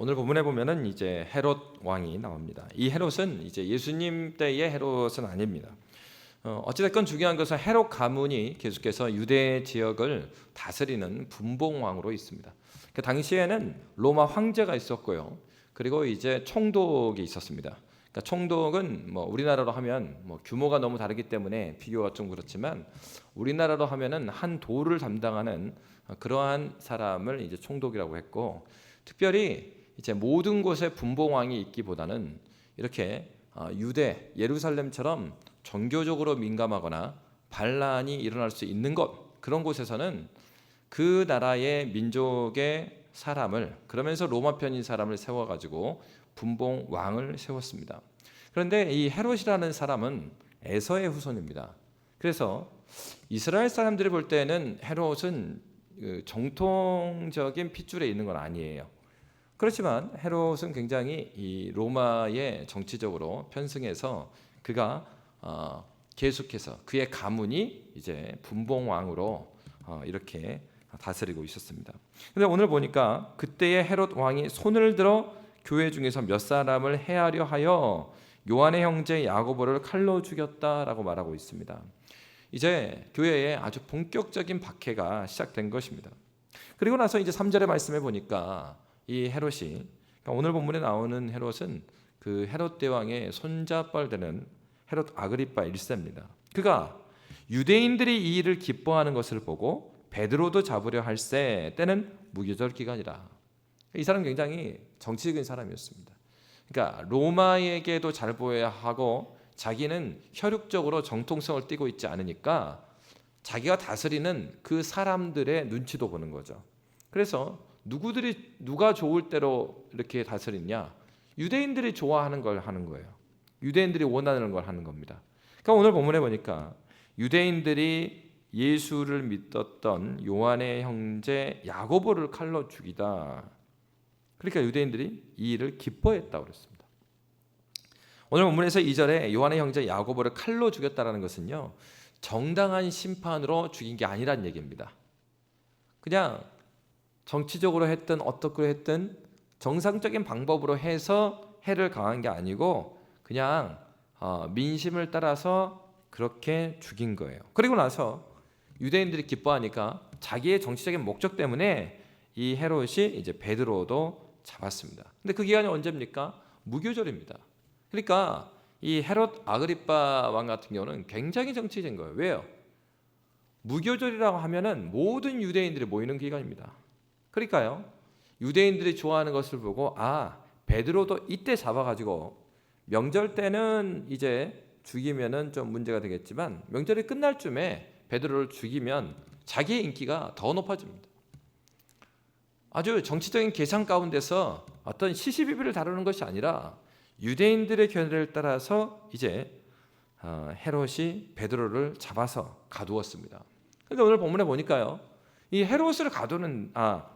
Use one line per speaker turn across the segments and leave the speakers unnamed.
오늘 본문에 보면은 이제 헤롯 왕이 나옵니다. 이 헤롯은 이제 예수님 때의 헤롯은 아닙니다. 어찌됐건 중요한 것은 헤롯 가문이 계속해서 유대 지역을 다스리는 분봉 왕으로 있습니다. 그 당시에는 로마 황제가 있었고요. 그리고 이제 총독이 있었습니다. 그러니까 총독은 뭐 우리나라로 하면 뭐 규모가 너무 다르기 때문에 비교가 좀 그렇지만 우리나라로 하면은 한 도를 담당하는 그러한 사람을 이제 총독이라고 했고, 특별히 이제 모든 곳에 분봉왕이 있기보다는 이렇게 유대 예루살렘처럼 종교적으로 민감하거나 반란이 일어날 수 있는 것, 그런 곳에서는 그 나라의 민족의 사람을, 그러면서 로마 편인 사람을 세워가지고 분봉 왕을 세웠습니다. 그런데 이 헤롯이라는 사람은 에서의 후손입니다. 그래서 이스라엘 사람들이 볼 때는 헤롯은 정통적인 핏줄에 있는 건 아니에요. 그렇지만 헤롯은 굉장히 이 로마의 정치적으로 편승해서 그가 계속해서 그의 가문이 이제 분봉 왕으로 이렇게 다스리고 있었습니다. 그런데 오늘 보니까 그때의 헤롯 왕이 손을 들어 교회 중에서 몇 사람을 해하려 하여 요한의 형제 야고보를 칼로 죽였다라고 말하고 있습니다. 이제 교회에 아주 본격적인 박해가 시작된 것입니다. 그리고 나서 이제 3절의 말씀에 보니까 이 헤롯이, 그러니까 오늘 본문에 나오는 헤롯은 그 헤롯 대왕의 손자뻘 되는 헤롯 아그리파 1세입니다. 그가 유대인들이 이 일을 기뻐하는 것을 보고 베드로도 잡으려 할세 때는 무교절 기간이라. 이 사람 굉장히 정치적인 사람이었습니다. 그러니까 로마에게도 잘 보여야 하고 자기는 혈육적으로 정통성을 띠고 있지 않으니까 자기가 다스리는 그 사람들의 눈치도 보는 거죠. 그래서 누가 좋을 대로 이렇게 다스리냐? 유대인들이 좋아하는 걸 하는 거예요. 유대인들이 원하는 걸 하는 겁니다. 그러니까 오늘 본문에 보니까 유대인들이 예수를 믿었던 요한의 형제 야고보를 칼로 죽이다. 그러니까 유대인들이 이 일을 기뻐했다고 그랬습니다. 오늘 본문에서 2절에 요한의 형제 야고보를 칼로 죽였다라는 것은요, 정당한 심판으로 죽인 게 아니란 얘기입니다. 그냥 정치적으로 했든 어떻게 했든 정상적인 방법으로 해서 해를 가한 게 아니고 그냥 민심을 따라서 그렇게 죽인 거예요. 그리고 나서 유대인들이 기뻐하니까 자기의 정치적인 목적 때문에 이 헤롯이 이제 베드로도 잡았습니다. 근데 그 기간이 언제입니까? 무교절입니다. 그러니까 이 헤롯 아그리파 왕 같은 경우는 굉장히 정치적인 거예요. 왜요? 무교절이라고 하면은 모든 유대인들이 모이는 기간입니다. 그러니까요, 유대인들이 좋아하는 것을 보고 베드로도 이때 잡아가지고 명절 때는 이제 죽이면은 좀 문제가 되겠지만 명절이 끝날 쯤에 베드로를 죽이면 자기의 인기가 더 높아집니다. 아주 정치적인 계산 가운데서 어떤 시시비비를 다루는 것이 아니라 유대인들의 견해를 따라서 이제 헤롯이 베드로를 잡아서 가두었습니다. 그런데 오늘 본문에 보니까요, 이 헤롯을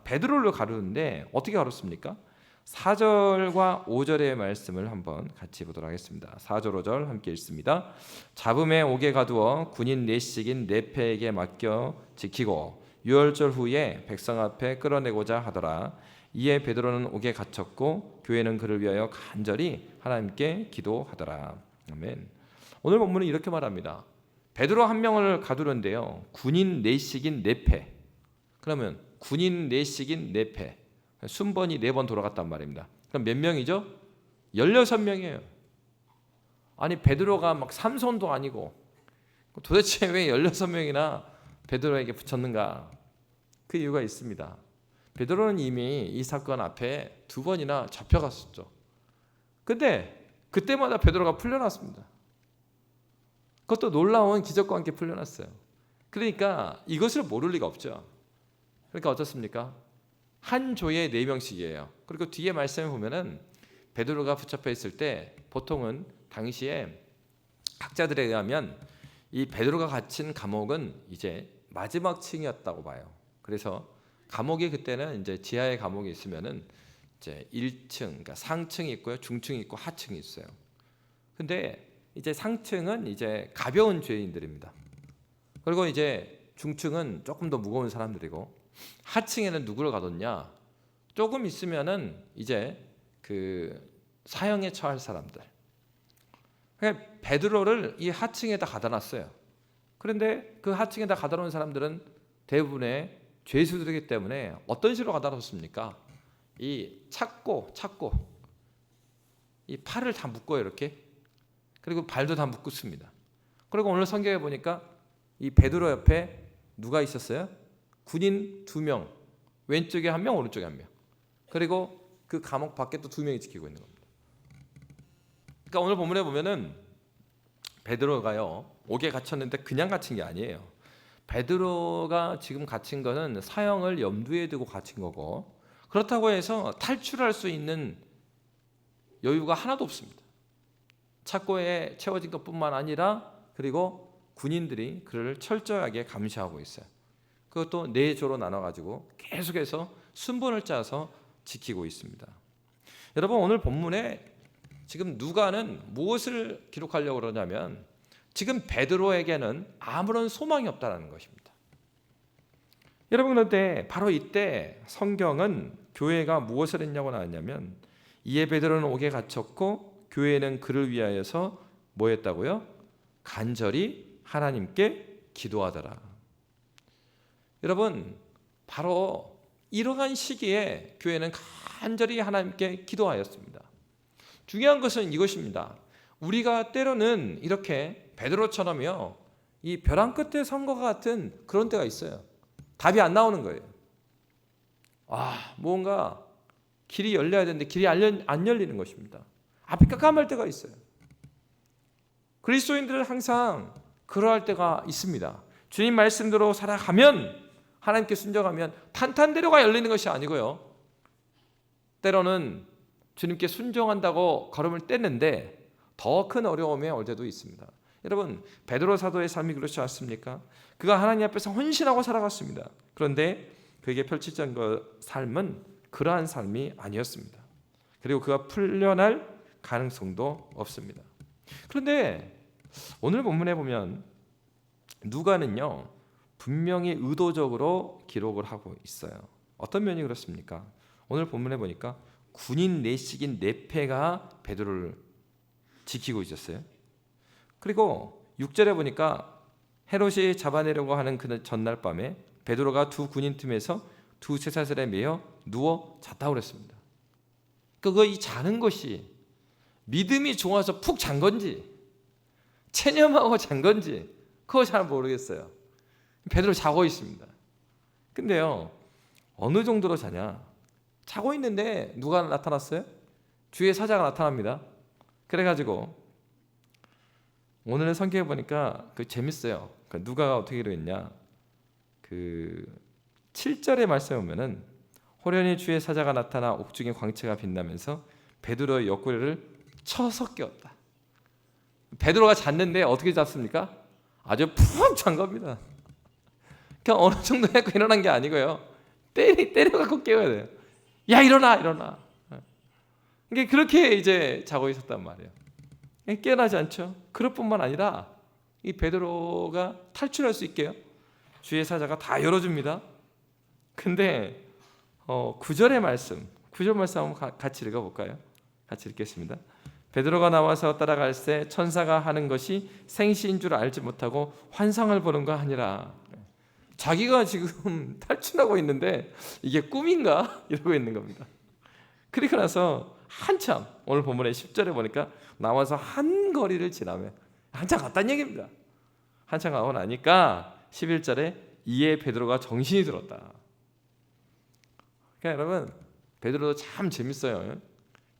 베드로를 가두는데 어떻게 가뒀습니까? 4절과 5절의 말씀을 한번 같이 보도록 하겠습니다. 4절 5절 함께 읽습니다. 잡음에 옥에 가두어 군인 넷씩인 네페에게 맡겨 지키고 유월절 후에 백성 앞에 끌어내고자 하더라. 이에 베드로는 옥에 갇혔고 교회는 그를 위하여 간절히 하나님께 기도하더라. 아멘. 오늘 본문은 이렇게 말합니다. 베드로 한 명을 가두는데요, 군인 넷씩인 네페. 그러면 군인 넷씩인 네페, 순번이 4번 돌아갔단 말입니다. 그럼 몇 명이죠? 16명이에요. 아니 베드로가 막 삼손도 아니고 도대체 왜 16명이나 베드로에게 붙였는가? 그 이유가 있습니다. 베드로는 이미 이 사건 앞에 2번이나 잡혀갔었죠. 근데 그때마다 베드로가 풀려났습니다. 그것도 놀라운 기적과 함께 풀려났어요. 그러니까 이것을 모를 리가 없죠. 그러니까 어떻습니까? 한 조에 4명씩이에요. 그리고 뒤에 말씀을 보면은 베드로가 붙잡혀 있을 때 보통은 당시에 학자들에 의하면 이 베드로가 갇힌 감옥은 이제 마지막 층이었다고 봐요. 그래서 감옥이 그때는 이제 지하에 감옥이 있으면은 이제 1층, 그러니까 상층이 있고요, 중층이 있고 하층이 있어요. 근데 이제 상층은 이제 가벼운 죄인들입니다. 그리고 이제 중층은 조금 더 무거운 사람들이고 하층에는 누구를 가뒀냐? 조금 있으면은 이제 그 사형에 처할 사람들. 그러니까 베드로를 이 하층에다 가다 놨어요. 그런데 그 하층에다 가다 놓은 사람들은 대부분의 죄수들이기 때문에 어떤 식으로 가다 놓습니까? 이 찾고 이 팔을 다 묶어요, 이렇게. 그리고 발도 다 묶습니다. 그리고 오늘 성경에 보니까 이 베드로 옆에 누가 있었어요? 군인 2명, 왼쪽에 1명, 오른쪽에 1명. 그리고 그 감옥 밖에 또 2명이 지키고 있는 겁니다. 그러니까 오늘 본문에 보면은 베드로가요, 옥에 갇혔는데 그냥 갇힌 게 아니에요. 베드로가 지금 갇힌 거는 사형을 염두에 두고 갇힌 거고, 그렇다고 해서 탈출할 수 있는 여유가 하나도 없습니다. 착고에 채워진 것뿐만 아니라 그리고 군인들이 그를 철저하게 감시하고 있어요. 그것도 4조로 나눠가지고 계속해서 순번을 짜서 지키고 있습니다. 여러분, 오늘 본문에 지금 누가는 무엇을 기록하려고 그러냐면 지금 베드로에게는 아무런 소망이 없다는 것입니다. 여러분, 그런데 바로 이때 성경은 교회가 무엇을 했냐고 나왔냐면, 이에 베드로는 옥에 갇혔고 교회는 그를 위하여서 뭐 했다고요? 간절히 하나님께 기도하더라. 여러분, 바로 이러한 시기에 교회는 간절히 하나님께 기도하였습니다. 중요한 것은 이것입니다. 우리가 때로는 이렇게 베드로처럼요, 이 벼랑 끝에 선 것 같은 그런 때가 있어요. 답이 안 나오는 거예요. 뭔가 길이 열려야 되는데 길이 안 열리는 것입니다. 앞이 깜깜할 때가 있어요. 그리스도인들은 항상 그러할 때가 있습니다. 주님 말씀대로 살아가면, 하나님께 순종하면 탄탄대로가 열리는 것이 아니고요, 때로는 주님께 순종한다고 걸음을 떼는데 더 큰 어려움에 올 때도 있습니다. 여러분, 베드로 사도의 삶이 그렇지 않습니까? 그가 하나님 앞에서 헌신하고 살아갔습니다. 그런데 그에게 펼쳐진 삶은 그러한 삶이 아니었습니다. 그리고 그가 풀려날 가능성도 없습니다. 그런데 오늘 본문에 보면 누가는요, 분명히 의도적으로 기록을 하고 있어요. 어떤 면이 그렇습니까? 오늘 본문에 보니까 군인 내식인 네페가 베드로를 지키고 있었어요. 그리고 6절에 보니까 헤롯이 잡아내려고 하는 그 전날 밤에 베드로가 2 군인 틈에서 2 쇠사슬에 매여 누워 잤다고 그랬습니다. 이 자는 것이 믿음이 좋아서 푹 잔 건지 체념하고 잔 건지 그거 잘 모르겠어요. 베드로 자고 있습니다. 근데요, 어느 정도로 자냐? 자고 있는데 누가 나타났어요? 주의 사자가 나타납니다. 그래가지고 오늘의 성경에 보니까 재밌어요. 누가가 어떻게 이러했냐? 7절의 말씀에 보면은 호련히 주의 사자가 나타나 옥중에 광채가 빛나면서 베드로의 옆구리를 쳐서 깨웠다. 베드로가 잤는데 어떻게 잤습니까? 아주 푹 잔 겁니다. 그냥 어느 정도 해서 일어난 게 아니고요, 때려갖고 깨워야 돼요. 야, 일어나. 이게 그렇게 이제 자고 있었단 말이에요. 깨어나지 않죠. 그럴 뿐만 아니라 이 베드로가 탈출할 수 있게요, 주의 사자가 다 열어줍니다. 근데 9절의 말씀, 9절 말씀 한번 같이 읽어볼까요? 같이 읽겠습니다. 베드로가 나와서 따라갈새 천사가 하는 것이 생시인 줄 알지 못하고 환상을 보는가 하니라. 자기가 지금 탈출하고 있는데 이게 꿈인가? 이러고 있는 겁니다. 그리고 나서 한참, 오늘 본문의 10절에 보니까 나와서 한 거리를 지나며 한참 갔다는 얘기입니다. 한참 가고 나니까 11절에 이에 베드로가 정신이 들었다. 그러니까 여러분, 베드로도 참 재밌어요.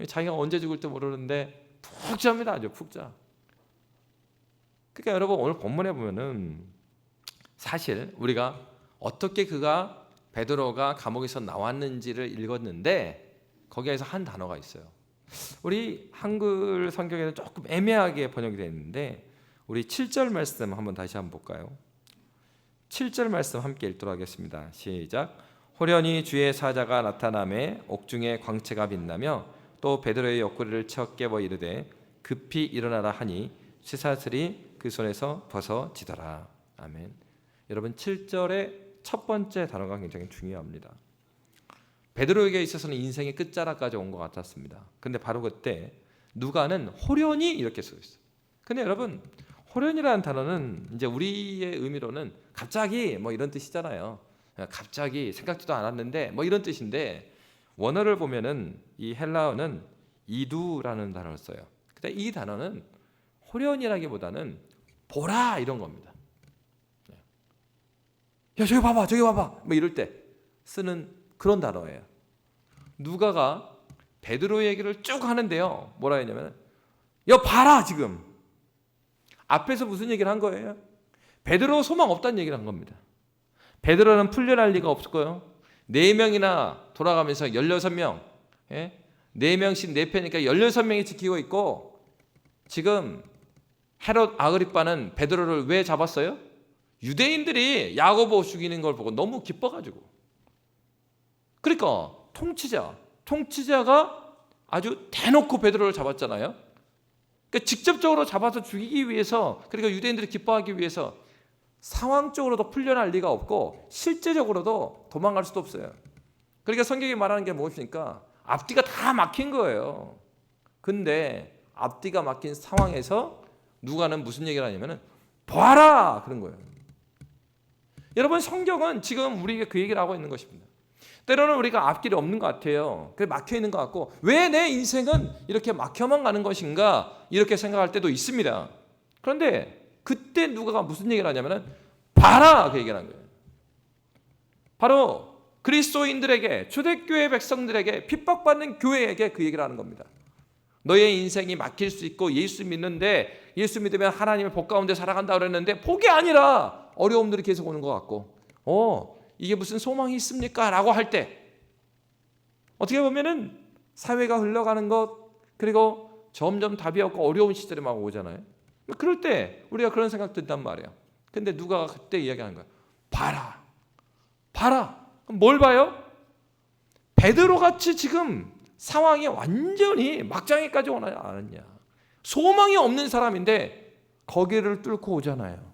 자기가 언제 죽을지 모르는데 푹 잡니다. 아주 푹 자. 그러니까 여러분, 오늘 본문에 보면은 사실 우리가 어떻게 베드로가 감옥에서 나왔는지를 읽었는데 거기에서 한 단어가 있어요. 우리 한글 성경에는 조금 애매하게 번역이 되어 있는데 우리 7절 말씀 다시 한번 볼까요? 7절 말씀 함께 읽도록 하겠습니다. 시작. 호련히 주의 사자가 나타나매 옥중에 광채가 빛나며 또 베드로의 옆구리를 쳐 깨워 이르되 급히 일어나라 하니 쇠사슬이 그 손에서 벗어지더라. 아멘. 여러분, 7절의 첫 번째 단어가 굉장히 중요합니다. 베드로에게 있어서는 인생의 끝자락까지 온 것 같았습니다. 근데 바로 그때 누가는 호련히 이렇게 쓰고 있어요. 근데 여러분, 호련이라는 단어는 이제 우리의 의미로는 갑자기 뭐 이런 뜻이잖아요. 갑자기 생각지도 않았는데 뭐 이런 뜻인데, 원어를 보면은 이 헬라어는 이두라는 단어를 써요. 근데 이 단어는 호련이라기보다는 보라 이런 겁니다. 야, 저기 봐봐, 저기 봐봐, 뭐 이럴 때 쓰는 그런 단어예요. 누가가 베드로 얘기를 쭉 하는데요, 뭐라 했냐면, 야 봐라, 지금 앞에서 무슨 얘기를 한 거예요? 베드로 소망 없다는 얘기를 한 겁니다. 베드로는 풀려날 리가 없고요. 4명이나 돌아가면서 16명, 4명씩 4편이니까 16명이 지키고 있고, 지금 헤롯 아그리빠는 베드로를 왜 잡았어요? 유대인들이 야고보 죽이는 걸 보고 너무 기뻐가지고. 그러니까 통치자가 아주 대놓고 베드로를 잡았잖아요. 그러니까 직접적으로 잡아서 죽이기 위해서, 그러니까 유대인들이 기뻐하기 위해서 상황적으로도 풀려날 리가 없고 실제적으로도 도망갈 수도 없어요. 그러니까 성경이 말하는 게 무엇입니까? 앞뒤가 다 막힌 거예요. 근데 앞뒤가 막힌 상황에서 누가는 무슨 얘기를 하냐면은 봐라 그런 거예요. 여러분, 성경은 지금 우리에게 그 얘기를 하고 있는 것입니다. 때로는 우리가 앞길이 없는 것 같아요. 그래 막혀 있는 것 같고, 왜 내 인생은 이렇게 막혀만 가는 것인가 이렇게 생각할 때도 있습니다. 그런데 그때 누가가 무슨 얘기를 하냐면은 봐라 그 얘기를 한 거예요. 바로 그리스도인들에게, 초대교회 백성들에게, 핍박받는 교회에게 그 얘기를 하는 겁니다. 너의 인생이 막힐 수 있고 예수 믿는데, 예수 믿으면 하나님의 복 가운데 살아간다 그랬는데 복이 아니라 어려움들이 계속 오는 것 같고, 이게 무슨 소망이 있습니까? 라고 할 때 어떻게 보면은 사회가 흘러가는 것, 그리고 점점 답이 없고 어려운 시절이 막 오잖아요. 그럴 때 우리가 그런 생각 든단 말이에요. 근데 누가 그때 이야기하는 거야. 봐라. 그럼 뭘 봐요? 베드로같이 지금 상황이 완전히 막장에까지 오지 않았냐. 소망이 없는 사람인데 거기를 뚫고 오잖아요.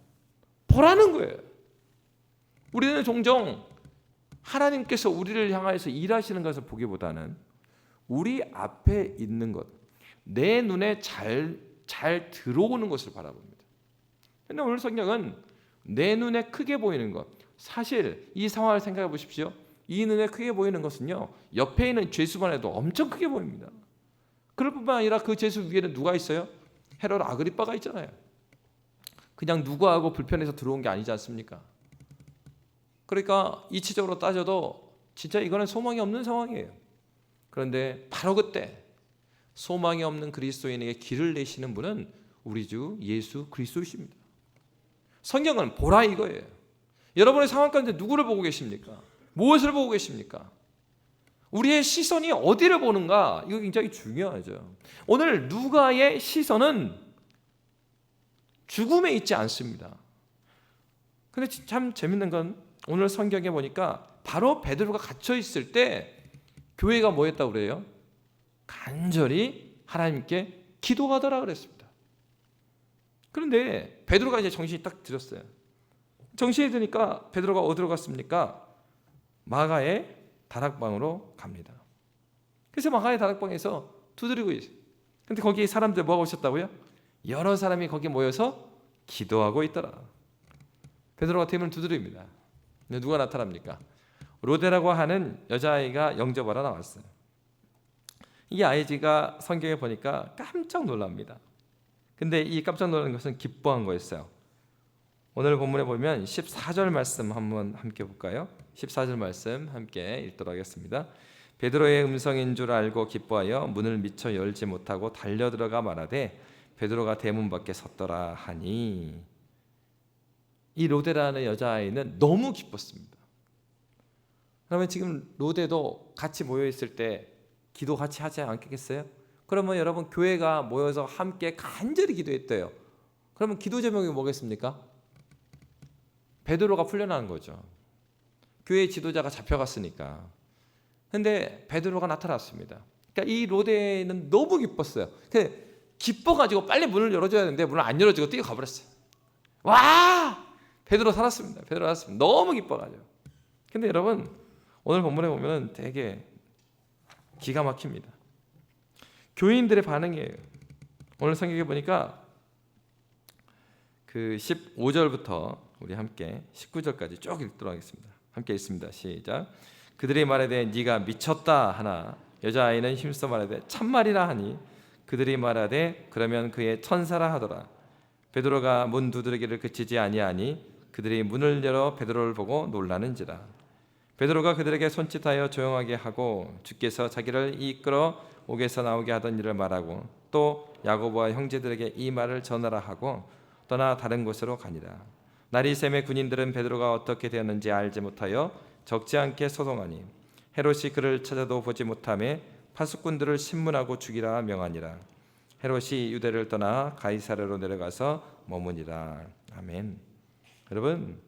보라는 거예요. 우리는 종종 하나님께서 우리를 향해서 일하시는 것을 보기보다는 우리 앞에 있는 것, 내 눈에 잘 들어오는 것을 바라봅니다. 그런데 오늘 성경은 내 눈에 크게 보이는 것, 사실 이 상황을 생각해 보십시오. 이 눈에 크게 보이는 것은요, 옆에 있는 죄수만 해도 엄청 크게 보입니다. 그럴 뿐만 아니라 그 죄수 위에는 누가 있어요? 헤롯 아그리빠가 있잖아요. 그냥 누구하고 불편해서 들어온 게 아니지 않습니까? 그러니까 이치적으로 따져도 진짜 이거는 소망이 없는 상황이에요. 그런데 바로 그때 소망이 없는 그리스도인에게 길을 내시는 분은 우리 주 예수 그리스도이십니다. 성경은 보라 이거예요. 여러분의 상황 가운데 누구를 보고 계십니까? 무엇을 보고 계십니까? 우리의 시선이 어디를 보는가? 이거 굉장히 중요하죠. 오늘 누가의 시선은 죽음에 있지 않습니다. 근데 참 재밌는 건 오늘 성경에 보니까 바로 베드로가 갇혀 있을 때 교회가 뭐 했다고 그래요? 간절히 하나님께 기도하더라 그랬습니다. 그런데 베드로가 이제 정신이 딱 들었어요. 정신이 드니까 베드로가 어디로 갔습니까? 마가의 다락방으로 갑니다. 그래서 마가의 다락방에서 두드리고 있어요. 근데 거기 사람들 뭐하고 있었다고요? 여러 사람이 거기 모여서 기도하고 있더라. 베드로가 대문을 두드립니다. 근데 누가 나타납니까? 로데라고 하는 여자아이가 영접하러 나왔어요. 이 아이가 성경에 보니까 깜짝 놀랍니다. 근데 이 깜짝 놀라는 것은 기뻐한 거였어요. 오늘 본문에 보면 14절 말씀 한번 함께 볼까요? 14절 말씀 함께 읽도록 하겠습니다. 베드로의 음성인 줄 알고 기뻐하여 문을 미처 열지 못하고 달려들어가 말하되 베드로가 대문 밖에 섰더라 하니, 이 로데라는 여자아이는 너무 기뻤습니다. 그러면 지금 로데도 같이 모여있을 때 기도 같이 하지 않겠어요? 그러면 여러분 교회가 모여서 함께 간절히 기도했대요. 그러면 기도 제목이 뭐겠습니까? 베드로가 풀려나는 거죠. 교회 지도자가 잡혀갔으니까. 근데 베드로가 나타났습니다. 그러니까 이 로데는 너무 기뻤어요. 기뻐가지고 빨리 문을 열어줘야 되는데 문을 안 열어주고 뛰어 가버렸어요. 와! 베드로 살았습니다. 너무 기뻐가지고. 근데 여러분 오늘 본문에 보면 되게 기가 막힙니다. 교인들의 반응이에요. 오늘 성경에 보니까 그 15절부터 우리 함께 19절까지 쭉 읽도록 하겠습니다. 함께 읽습니다. 시작. 그들이 말하되 네가 미쳤다 하나 여자아이는 힘써 말하되 참말이라 하니 그들이 말하되 그러면 그의 천사라 하더라. 베드로가 문 두드리기를 그치지 아니하니 그들이 문을 열어 베드로를 보고 놀라는지라. 베드로가 그들에게 손짓하여 조용하게 하고 주께서 자기를 이끌어 옥에서 나오게 하던 일을 말하고 또 야고보와 형제들에게 이 말을 전하라 하고 떠나 다른 곳으로 가니라. 날이 새매 군인들은 베드로가 어떻게 되었는지 알지 못하여 적지 않게 소동하니 헤롯이 그를 찾아도 보지 못하매 파수꾼들을 신문하고 죽이라 명하니라. 헤롯이 유대를 떠나 가이사랴로 내려가서 머무니라. 아멘. 여러분,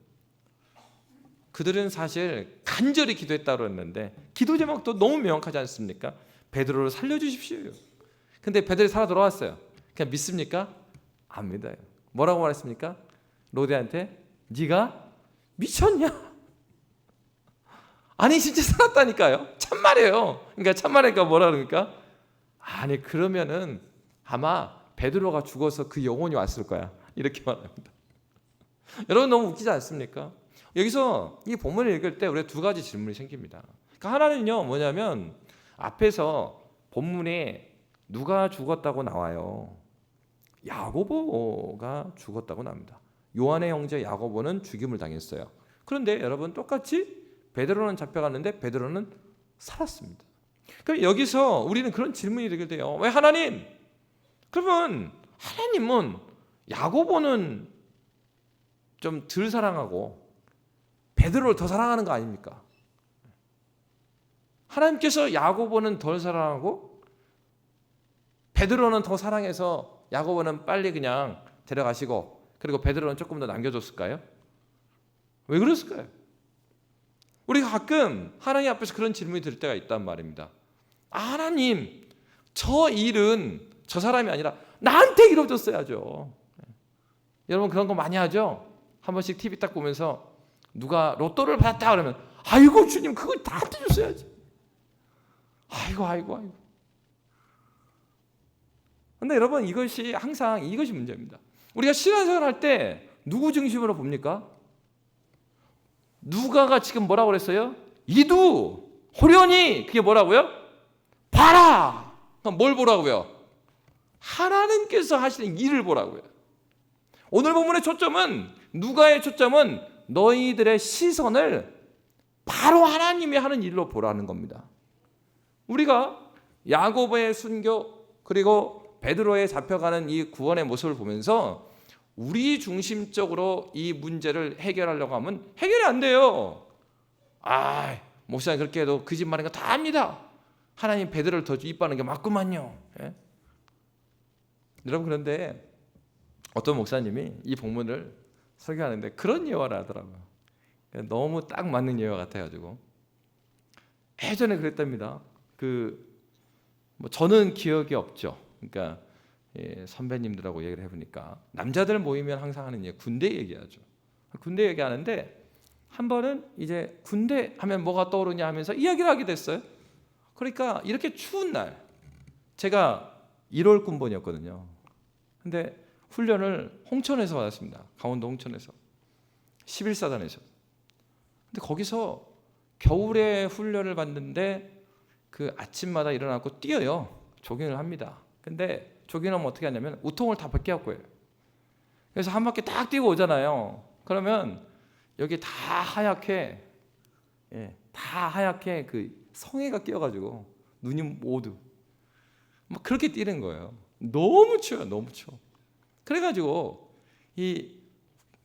그들은 사실 간절히 기도했다고 했는데 기도 제목도 너무 명확하지 않습니까? 베드로를 살려주십시오. 근데 베드로가 살아 돌아왔어요. 그냥 믿습니까? 안 믿어요. 뭐라고 말했습니까? 로데한테 네가 미쳤냐? 아니 진짜 살았다니까요. 참말이에요. 그러니까 참말이니까 뭐라 그러니까? 아니 그러면은 아마 베드로가 죽어서 그 영혼이 왔을 거야. 이렇게 말합니다. 여러분 너무 웃기지 않습니까? 여기서 이 본문을 읽을 때 우리 두 가지 질문이 생깁니다. 그러니까 하나는요 뭐냐면 앞에서 본문에 누가 죽었다고 나와요. 야고보가 죽었다고 나옵니다. 요한의 형제 야고보는 죽임을 당했어요. 그런데 여러분 똑같이 베드로는 잡혀갔는데 베드로는 살았습니다. 그럼 여기서 우리는 그런 질문이 되게 돼요. 왜 하나님? 그러면 하나님은 야고보는 좀 덜 사랑하고 베드로를 더 사랑하는 거 아닙니까? 하나님께서 야고보는 덜 사랑하고 베드로는 더 사랑해서 야고보는 빨리 그냥 데려가시고 그리고 베드로는 조금 더 남겨줬을까요? 왜 그랬을까요? 우리가 가끔 하나님 앞에서 그런 질문이 들 때가 있단 말입니다. 아, 하나님, 저 일은 저 사람이 아니라 나한테 이루어졌어야죠. 여러분 그런 거 많이 하죠? 한 번씩 TV 딱 보면서 누가 로또를 받았다 그러면 아이고 주님 그걸 나한테 줬어야지. 아이고. 근데 여러분 이것이 항상 이것이 문제입니다. 우리가 신앙생활 할 때 누구 중심으로 봅니까? 누가가 지금 뭐라고 그랬어요? 이두 호련히 그게 뭐라고요? 봐라. 뭘 보라고요? 하나님께서 하시는 일을 보라고요. 오늘 본문의 초점은 누가의 초점은 너희들의 시선을 바로 하나님이 하는 일로 보라는 겁니다. 우리가 야고보의 순교 그리고 베드로의 잡혀가는 이 구원의 모습을 보면서 우리 중심적으로 이 문제를 해결하려고 하면 해결이 안 돼요. 아, 목사님 그렇게 해도 그 집 말인 거 다 압니다. 하나님 베드로를 더 이뻐하는 게 맞구만요. 예? 여러분 그런데 어떤 목사님이 이 본문을 설교하는데 그런 예화를 하더라고요. 너무 딱 맞는 예화 같아가지고 예전에 그랬답니다. 저는 기억이 없죠. 그러니까 선배님들하고 얘기를 해보니까 남자들 모이면 항상 하는 얘기 군대 얘기하죠. 군대 얘기하는데 한 번은 이제 군대 하면 뭐가 떠오르냐 하면서 이야기를 하게 됐어요. 그러니까 이렇게 추운 날 제가 1월 군번이었거든요. 근데 훈련을 홍천에서 받았습니다. 강원도 홍천에서 11사단에서. 근데 거기서 겨울에 훈련을 받는데 그 아침마다 일어나고 뛰어요. 조깅을 합니다. 근데 조깅하면 어떻게 하냐면 우통을 다 벗겨갖고 해요. 그래서 한 바퀴 딱 뛰고 오잖아요. 그러면 여기 다 하얗게 그 성에가 끼어가지고 눈이 모두 막 그렇게 뛰는 거예요. 너무 추워요. 너무 추워. 그래가지고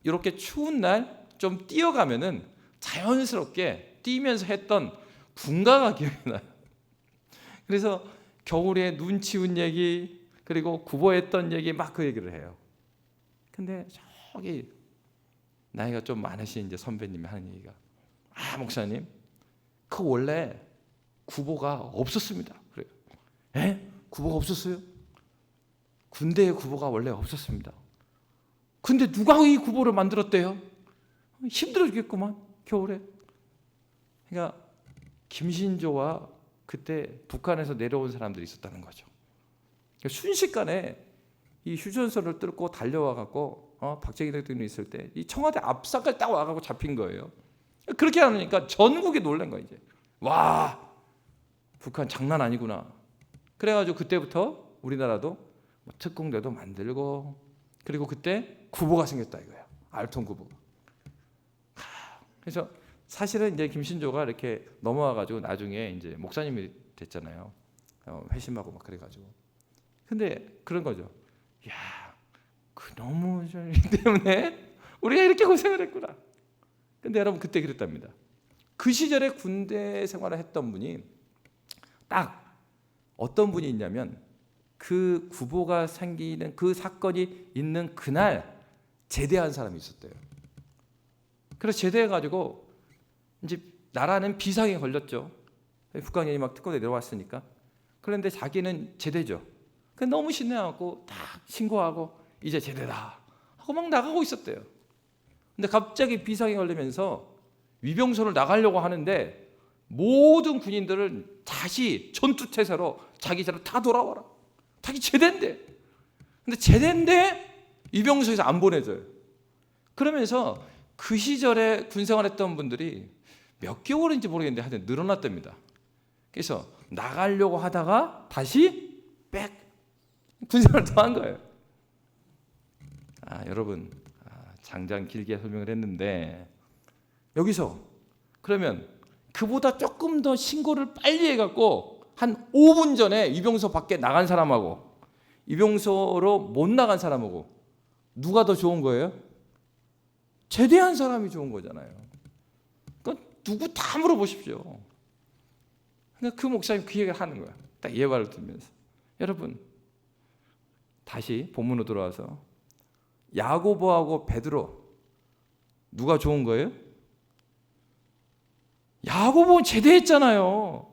이렇게 추운 날 좀 뛰어가면은 자연스럽게 뛰면서 했던 군가가 기억이 나요. 그래서 겨울에 눈 치운 얘기 그리고 구보했던 얘기 막 그 얘기를 해요. 근데 저기 나이가 좀 많으신 이제 선배님이 하는 얘기가 목사님 그 원래 구보가 없었습니다. 그래요. 에? 구보가 없었어요? 군대에 구보가 원래 없었습니다. 근데 누가 이 구보를 만들었대요? 힘들어 죽겠구만 겨울에. 그러니까 김신조와 그때 북한에서 내려온 사람들이 있었다는 거죠. 순식간에 이 휴전선을 뚫고 달려와 갖고 박정희 대통령이 있을 때 이 청와대 앞산까지 딱 와가지고 잡힌 거예요. 그렇게 하니까 전국이 놀란 거예요. 이제 와, 북한 장난 아니구나. 그래가지고 그때부터 우리나라도 특공대도 만들고, 그리고 그때 구보가 생겼다 이거예요. 알통 구보. 그래서 사실은 이제 김신조가 이렇게 넘어와가지고 나중에 이제 목사님이 됐잖아요. 회심하고 막 그래가지고. 근데 그런 거죠. 야, 그놈의 때문에 우리가 이렇게 고생을 했구나. 근데 여러분 그때 그랬답니다. 그 시절에 군대 생활을 했던 분이 딱 어떤 분이 있냐면 그 구보가 생기는 그 사건이 있는 그날 제대한 사람이 있었대요. 그래서 제대해가지고 이제 나라는 비상에 걸렸죠. 북한인이 막 특공대 내려왔으니까. 그런데 자기는 제대죠. 그래서 너무 신나갖고 다 신고하고 이제 제대다 하고 막 나가고 있었대요. 근데 갑자기 비상에 걸리면서 위병소를 나가려고 하는데 모든 군인들은 다시 전투태세로 자기처럼 다 돌아와라. 자기 제대인데. 근데 제대인데 위병소에서 안 보내줘요. 그러면서 그 시절에 군생활했던 분들이 몇 개월인지 모르겠는데 하여튼 늘어났답니다. 그래서 나가려고 하다가 다시 백 군생활을 더 한 거예요. 여러분 장장 길게 설명을 했는데 여기서 그러면 그보다 조금 더 신고를 빨리 해갖고 한 5분 전에 위병소 밖에 나간 사람하고 위병소로 못 나간 사람하고 누가 더 좋은 거예요? 제대한 사람이 좋은 거잖아요. 그러니까 누구 다 물어보십시오. 그러니까 그 목사님 그 얘기를 하는 거야. 딱 예화를 들면서. 여러분 다시 본문으로 돌아와서 야고보하고 베드로 누가 좋은 거예요? 야고보는 제대했잖아요.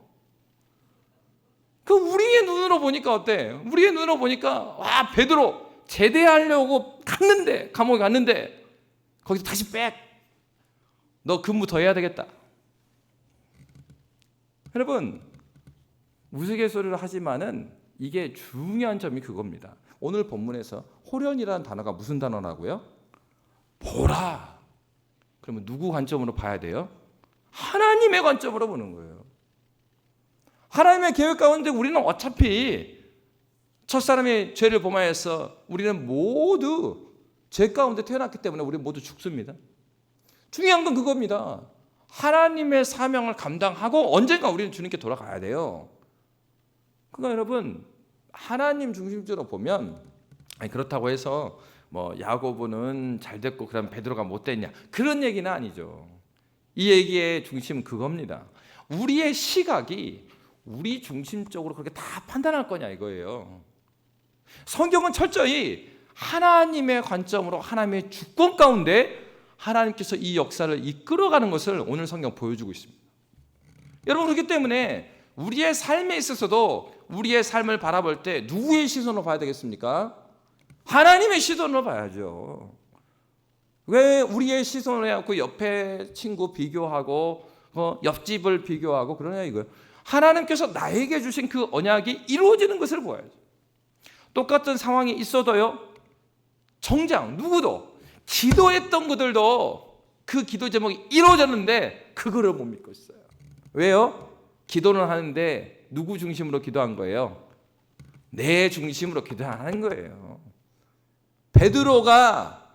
그 우리의 눈으로 보니까 어때? 우리의 눈으로 보니까 와, 베드로 제대하려고 갔는데 감옥에 갔는데 거기서 다시 백. 너 근무 더 해야 되겠다. 여러분 우스갯소리를 하지만은 이게 중요한 점이 그겁니다. 오늘 본문에서 호련이라는 단어가 무슨 단어라고요? 보라. 그러면 누구 관점으로 봐야 돼요? 하나님의 관점으로 보는 거예요. 하나님의 계획 가운데 우리는 어차피 첫사람의 죄를 범하여서 우리는 모두 죄 가운데 태어났기 때문에 우리는 모두 죽습니다. 중요한 건 그겁니다. 하나님의 사명을 감당하고 언젠가 우리는 주님께 돌아가야 돼요. 그러니까 여러분 하나님 중심적으로 보면 그렇다고 해서 뭐 야고보는 잘 됐고 그다음 베드로가 못 됐냐 그런 얘기는 아니죠. 이 얘기의 중심은 그겁니다. 우리의 시각이 우리 중심적으로 그렇게 다 판단할 거냐 이거예요. 성경은 철저히 하나님의 관점으로 하나님의 주권 가운데 하나님께서 이 역사를 이끌어가는 것을 오늘 성경 보여주고 있습니다. 여러분 그렇기 때문에 우리의 삶에 있어서도 우리의 삶을 바라볼 때 누구의 시선으로 봐야 되겠습니까? 하나님의 시선으로 봐야죠. 왜 우리의 시선을 해갖고 옆에 친구 비교하고 옆집을 비교하고 그러냐 이거예요. 하나님께서 나에게 주신 그 언약이 이루어지는 것을 보아야죠. 똑같은 상황이 있어도요. 정작 누구도 기도했던 그들도 그 기도 제목이 이루어졌는데 그거를 못 믿고 있어요. 왜요? 기도는 하는데 누구 중심으로 기도한 거예요? 내 중심으로 기도하는 거예요. 베드로가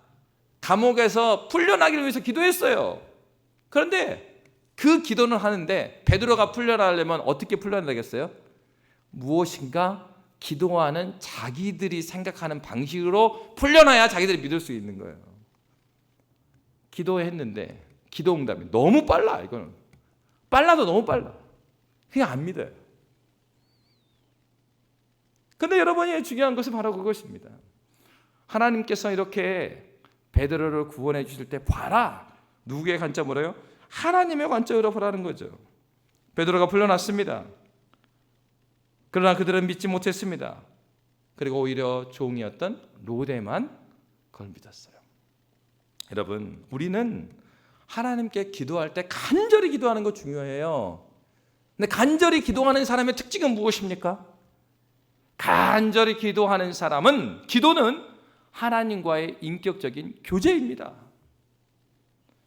감옥에서 풀려나기를 위해서 기도했어요. 그런데 그 기도는 하는데 베드로가 풀려나려면 어떻게 풀려나겠어요? 무엇인가 기도하는 자기들이 생각하는 방식으로 풀려나야 자기들이 믿을 수 있는 거예요. 기도했는데 기도 응답이 너무 빨라. 이거는 빨라도 너무 빨라. 그냥 안 믿어요. 그런데 여러분이 중요한 것은 바로 그것입니다. 하나님께서 이렇게 베드로를 구원해 주실 때 봐라. 누구의 관점으로요? 하나님의 관점으로 보라는 거죠. 베드로가 풀려났습니다. 그러나 그들은 믿지 못했습니다. 그리고 오히려 종이었던 로데만 그걸 믿었어요. 여러분 우리는 하나님께 기도할 때 간절히 기도하는 거 중요해요. 근데 간절히 기도하는 사람의 특징은 무엇입니까? 간절히 기도하는 사람은, 기도는 하나님과의 인격적인 교제입니다.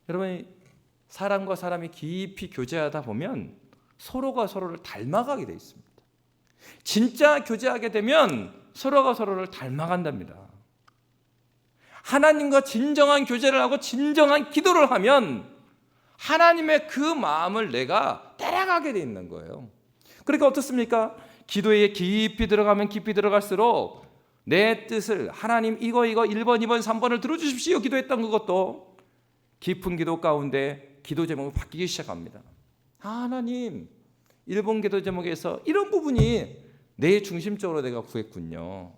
여러분, 사람과 사람이 깊이 교제하다 보면 서로가 서로를 닮아가게 되어 있습니다. 진짜 교제하게 되면 서로가 서로를 닮아간답니다. 하나님과 진정한 교제를 하고 진정한 기도를 하면 하나님의 그 마음을 내가 따라가게 돼 있는 거예요. 그러니까 어떻습니까? 기도에 깊이 들어가면 깊이 들어갈수록 내 뜻을, 하나님 이거 1번, 2번, 3번을 들어주십시오 기도했던 그것도 깊은 기도 가운데 기도 제목이 바뀌기 시작합니다. 하나님, 1번 기도 제목에서 이런 부분이 내 중심적으로 내가 구했군요.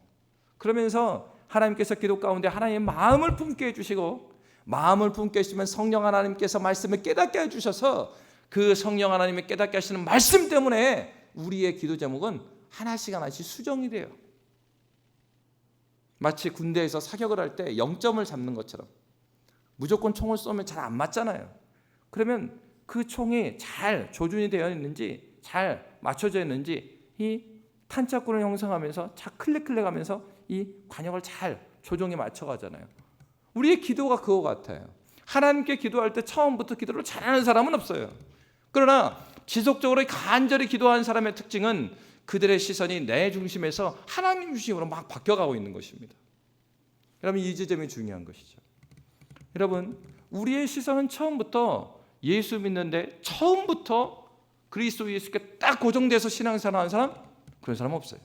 그러면서 하나님께서 기도 가운데 하나님의 마음을 품게 해주시고, 마음을 품게 해주시면 성령 하나님께서 말씀을 깨닫게 해주셔서 그 성령 하나님의 깨닫게 하시는 말씀 때문에 우리의 기도 제목은 하나씩 수정이 돼요. 마치 군대에서 사격을 할 때 0점을 잡는 것처럼 무조건 총을 쏘면 잘 안 맞잖아요. 그러면 그 총이 잘 조준이 되어 있는지, 잘 맞춰져 있는지 이 탄착군을 형성하면서 클릭하면서 이 관역을 잘 조종에 맞춰가잖아요. 우리의 기도가 그거 같아요. 하나님께 기도할 때 처음부터 기도를 잘하는 사람은 없어요. 그러나 지속적으로 간절히 기도하는 사람의 특징은 그들의 시선이 내 중심에서 하나님 중심으로 막 바뀌어가고 있는 것입니다. 여러분, 이 지점이 중요한 것이죠. 여러분, 우리의 시선은 처음부터 예수 믿는데 처음부터 그리스도 예수께 딱 고정돼서 신앙생활 하는 사람? 그런 사람 없어요.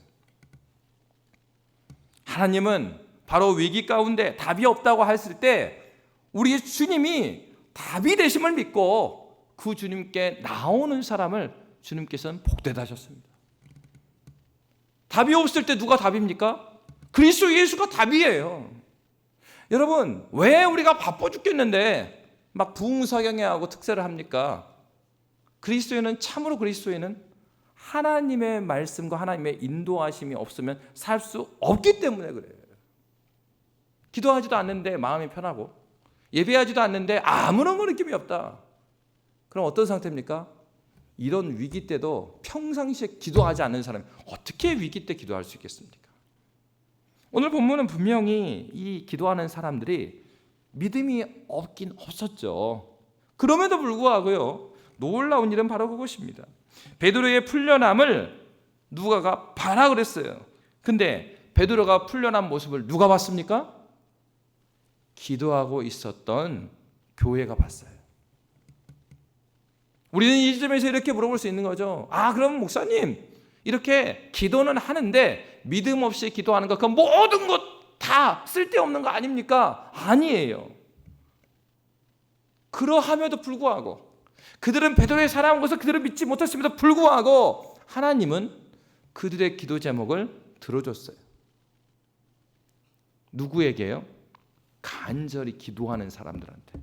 하나님은 바로 위기 가운데 답이 없다고 했을 때 우리 주님이 답이 되심을 믿고 그 주님께 나오는 사람을 주님께서는 복되다 하셨습니다. 답이 없을 때 누가 답입니까? 그리스도 예수가 답이에요. 여러분, 왜 우리가 바빠 죽겠는데 막 부흥사경회하고 특세를 합니까? 그리스도에는, 참으로 그리스도에는 하나님의 말씀과 하나님의 인도하심이 없으면 살 수 없기 때문에 그래요. 기도하지도 않는데 마음이 편하고, 예배하지도 않는데 아무런 느낌이 없다. 그럼 어떤 상태입니까? 이런 위기 때도 평상시에 기도하지 않는 사람이 어떻게 위기 때 기도할 수 있겠습니까? 오늘 본문은 분명히 이 기도하는 사람들이 믿음이 없긴 없었죠. 그럼에도 불구하고요, 놀라운 일은 바로 그것입니다. 베드로의 풀려남을 누가가 봐라 그랬어요. 근데 베드로가 풀려난 모습을 누가 봤습니까? 기도하고 있었던 교회가 봤어요. 우리는 이 지점에서 이렇게 물어볼 수 있는 거죠. 그럼 목사님, 이렇게 기도는 하는데 믿음 없이 기도하는 것, 그 모든 것 다 쓸데없는 거 아닙니까? 아니에요. 그러함에도 불구하고, 그들은 베드로의 살아온 것을 그들은 믿지 못했음에도 불구하고 하나님은 그들의 기도 제목을 들어줬어요. 누구에게요? 간절히 기도하는 사람들한테.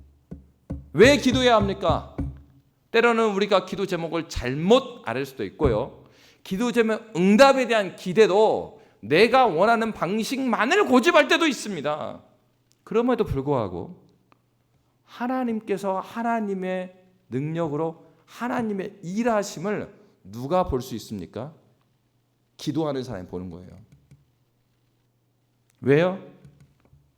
왜 기도해야 합니까? 때로는 우리가 기도 제목을 잘못 알 수도 있고요, 기도 제목 응답에 대한 기대도 내가 원하는 방식만을 고집할 때도 있습니다. 그럼에도 불구하고 하나님께서 하나님의 능력으로 하나님의 일하심을 누가 볼 수 있습니까? 기도하는 사람이 보는 거예요. 왜요?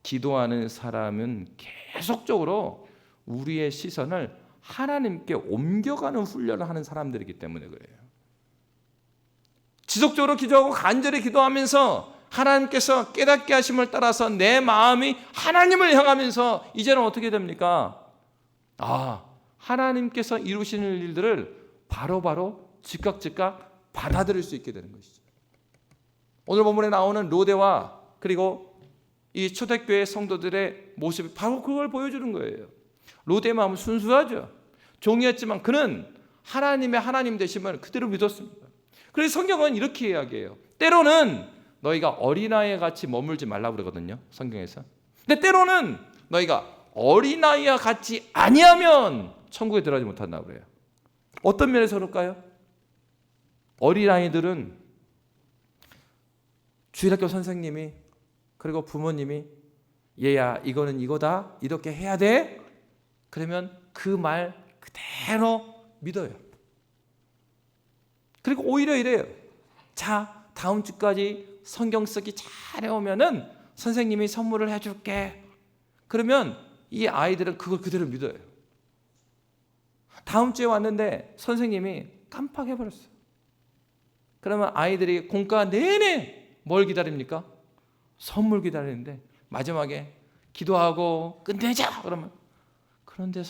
기도하는 사람은 계속적으로 우리의 시선을 하나님께 옮겨가는 훈련을 하는 사람들이기 때문에 그래요. 지속적으로 기도하고 간절히 기도하면서 하나님께서 깨닫게 하심을 따라서 내 마음이 하나님을 향하면서 이제는 어떻게 됩니까? 하나님께서 이루시는 일들을 바로바로 즉각 받아들일 수 있게 되는 것이죠. 오늘 본문에 나오는 로데와 그리고 이 초대교회 성도들의 모습이 바로 그걸 보여주는 거예요. 로데의 마음은 순수하죠. 종이었지만 그는 하나님의 하나님 되심을 그대로 믿었습니다. 그래서 성경은 이렇게 이야기해요. 때로는 너희가 어린아이 같이 머물지 말라고 그러거든요, 성경에서. 근데 때로는 너희가 어린아이와 같이 아니하면 천국에 들어가지 못한다고 그래요. 어떤 면에서 그럴까요? 어린아이들은 주일학교 선생님이 그리고 부모님이 얘야 이거는 이거다, 이렇게 해야 돼, 그러면 그 말 그대로 믿어요. 그리고 오히려 이래요. 자, 다음 주까지 성경 쓰기 잘 해오면은 선생님이 선물을 해줄게. 그러면 이 아이들은 그걸 그대로 믿어요. 다음 주에 왔는데 선생님이 깜빡해버렸어요. 그러면 아이들이 공과 내내 뭘 기다립니까? 선물 기다리는데 마지막에 기도하고 끝내자 그러면, 그런데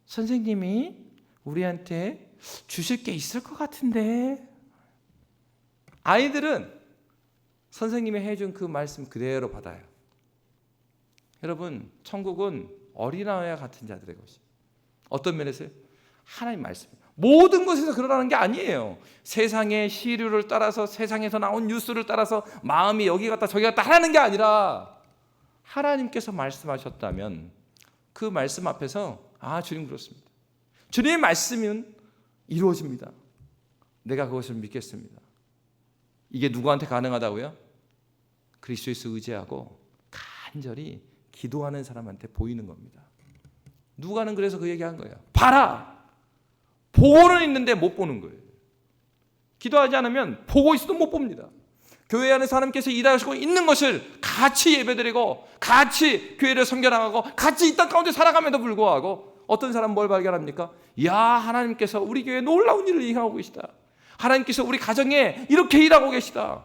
선생님이 우리한테 주실 게 있을 것 같은데. 아이들은 선생님이 해준 그 말씀 그대로 받아요. 여러분, 천국은 어린아이와 같은 자들의 것이. 어떤 면에서요? 하나님 말씀. 모든 것에서 그러라는 게 아니에요. 세상의 시류를 따라서, 세상에서 나온 뉴스를 따라서 마음이 여기 갔다 저기 갔다 하라는 게 아니라, 하나님께서 말씀하셨다면 그 말씀 앞에서 주님 그렇습니다. 주님의 말씀은 이루어집니다. 내가 그것을 믿겠습니다. 이게 누구한테 가능하다고요? 그리스도에서 의지하고 간절히 기도하는 사람한테 보이는 겁니다. 누가는 그래서 그 얘기한 거예요. 봐라! 보고는 있는데 못 보는 거예요. 기도하지 않으면 보고 있어도 못 봅니다. 교회 안에서 하나님께서 일하시고 있는 것을 같이 예배드리고 같이 교회를 섬겨나가고 같이 이 땅 가운데 살아감에도 불구하고 어떤 사람은 뭘 발견합니까? 야, 하나님께서 우리 교회에 놀라운 일을 행하고 계시다. 하나님께서 우리 가정에 이렇게 일하고 계시다.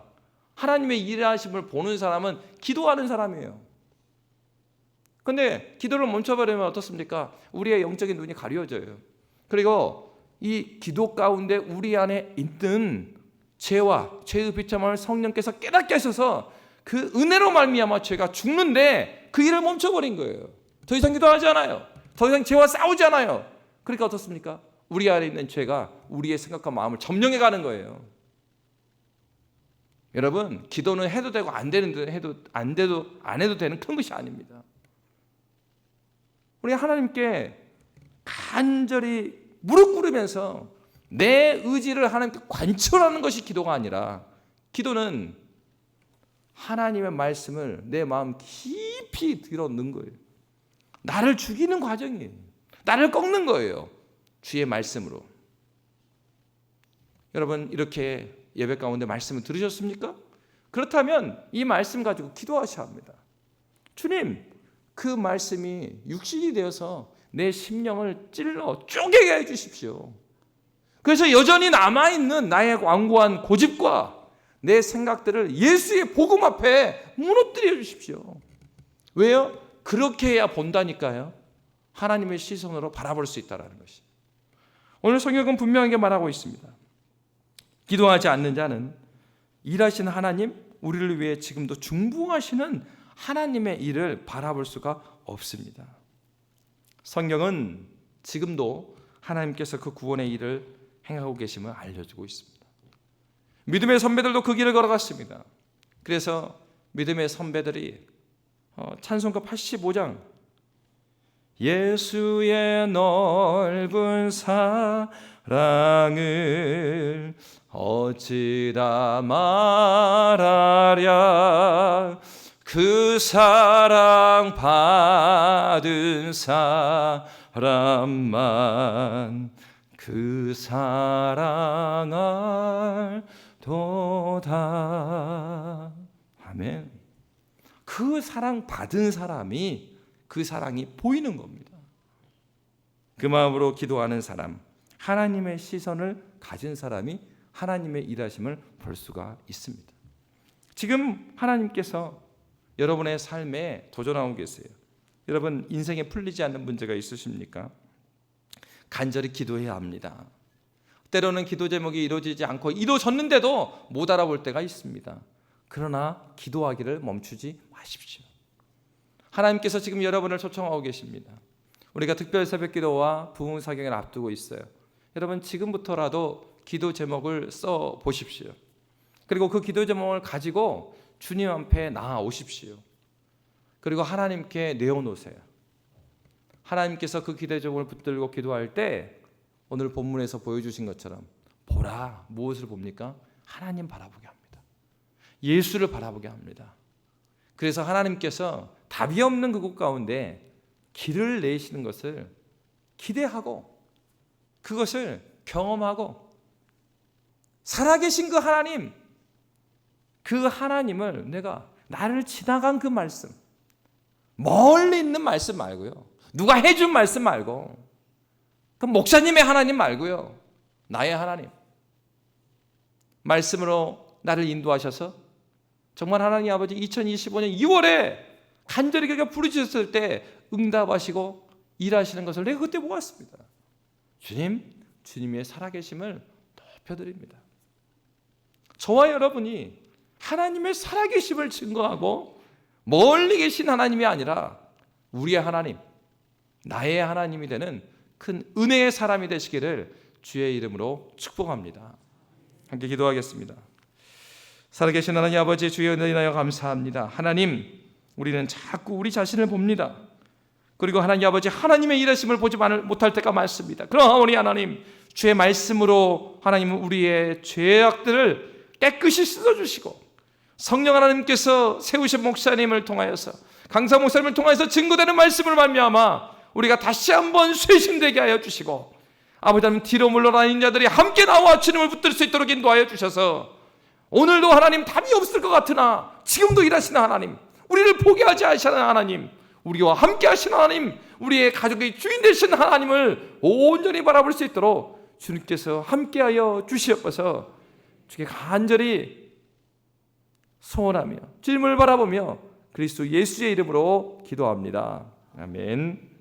하나님의 일하심을 보는 사람은 기도하는 사람이에요. 그런데 기도를 멈춰버리면 어떻습니까? 우리의 영적인 눈이 가려져요. 그리고 이 기도 가운데 우리 안에 있는 죄와 죄의 비참함을 성령께서 깨닫게 하셔서 그 은혜로 말미암아 죄가 죽는데 그 일을 멈춰버린 거예요. 더 이상 기도하지 않아요. 더 이상 죄와 싸우지 않아요. 그러니까 어떻습니까? 우리 안에 있는 죄가 우리의 생각과 마음을 점령해 가는 거예요. 여러분, 기도는 해도 되고 안 해도 되는 큰 것이 아닙니다. 우리 하나님께 간절히 무릎 꿇으면서 내 의지를 하나님께 관철하는 것이 기도가 아니라, 기도는 하나님의 말씀을 내 마음 깊이 들어 넣는 거예요. 나를 죽이는 과정이에요. 나를 꺾는 거예요. 주의 말씀으로. 여러분, 이렇게 예배 가운데 말씀을 들으셨습니까? 그렇다면 이 말씀 가지고 기도하셔야 합니다. 주님, 그 말씀이 육신이 되어서 내 심령을 찔러 쪼개게 해주십시오. 그래서 여전히 남아있는 나의 완고한 고집과 내 생각들을 예수의 복음 앞에 무너뜨려 주십시오. 왜요? 그렇게 해야 본다니까요. 하나님의 시선으로 바라볼 수 있다는 것이. 오늘 성경은 분명하게 말하고 있습니다. 기도하지 않는 자는 일하시는 하나님, 우리를 위해 지금도 중보하시는 하나님의 일을 바라볼 수가 없습니다. 성경은 지금도 하나님께서 그 구원의 일을 행하고 계심을 알려주고 있습니다. 믿음의 선배들도 그 길을 걸어갔습니다. 그래서 믿음의 선배들이 찬송가 85장 예수의 넓은 사랑을 어찌다 말하랴 그 사랑 받은 사람만 그 사랑 알도다. 아멘. 그 사랑 받은 사람이 그 사랑이 보이는 겁니다. 그 마음으로 기도하는 사람, 하나님의 시선을 가진 사람이 하나님의 일하심을 볼 수가 있습니다. 지금 하나님께서 여러분의 삶에 도전하고 계세요. 여러분, 인생에 풀리지 않는 문제가 있으십니까? 간절히 기도해야 합니다. 때로는 기도 제목이 이루어지지 않고 이루어졌는데도 못 알아볼 때가 있습니다. 그러나 기도하기를 멈추지 마십시오. 하나님께서 지금 여러분을 초청하고 계십니다. 우리가 특별 새벽기도와 부흥사경을 앞두고 있어요. 여러분, 지금부터라도 기도 제목을 써 보십시오. 그리고 그 기도 제목을 가지고 주님 앞에 나아오십시오. 그리고 하나님께 내어놓으세요. 하나님께서 그 기도 제목을 붙들고 기도할 때 오늘 본문에서 보여주신 것처럼 보라, 무엇을 봅니까? 하나님 바라보게 합니다. 예수를 바라보게 합니다. 그래서 하나님께서 답이 없는 그곳 가운데 길을 내시는 것을 기대하고 그것을 경험하고 살아계신 그 하나님, 그 하나님을 내가 나를 지나간 그 말씀, 멀리 있는 말씀 말고요, 누가 해준 말씀 말고, 그 목사님의 하나님 말고요, 나의 하나님 말씀으로 나를 인도하셔서 정말 하나님 아버지 2025년 2월에 간절히 그가 부르셨을 때 응답하시고 일하시는 것을 내가 그때 보았습니다. 주님의 살아계심을 높여드립니다. 저와 여러분이 하나님의 살아계심을 증거하고 멀리 계신 하나님이 아니라 우리의 하나님, 나의 하나님이 되는 큰 은혜의 사람이 되시기를 주의 이름으로 축복합니다. 함께 기도하겠습니다. 살아계신 하나님 아버지, 주의 은혜에 인하여 감사합니다. 하나님, 우리는 자꾸 우리 자신을 봅니다. 그리고 하나님 아버지, 하나님의 일하심을 보지 못할 때가 많습니다. 그러하오니 하나님, 주의 말씀으로 하나님은 우리의 죄악들을 깨끗이 씻어주시고 성령 하나님께서 세우신 목사님을 통하여서, 강사 목사님을 통하여서 증거되는 말씀을 말미암아 우리가 다시 한번 쇄신되게 하여 주시고, 아버지 하나님, 뒤로 물러나는 자들이 함께 나와 주님을 붙들 수 있도록 인도하여 주셔서 오늘도 하나님 답이 없을 것 같으나 지금도 일하시는 하나님, 우리를 포기하지 않으시는 하나님, 우리와 함께 하시는 하나님, 우리의 가족의 주인 되신 하나님을 온전히 바라볼 수 있도록 주님께서 함께하여 주시옵소서. 주께 간절히 소원하며 주님을 바라보며 그리스도 예수의 이름으로 기도합니다. 아멘.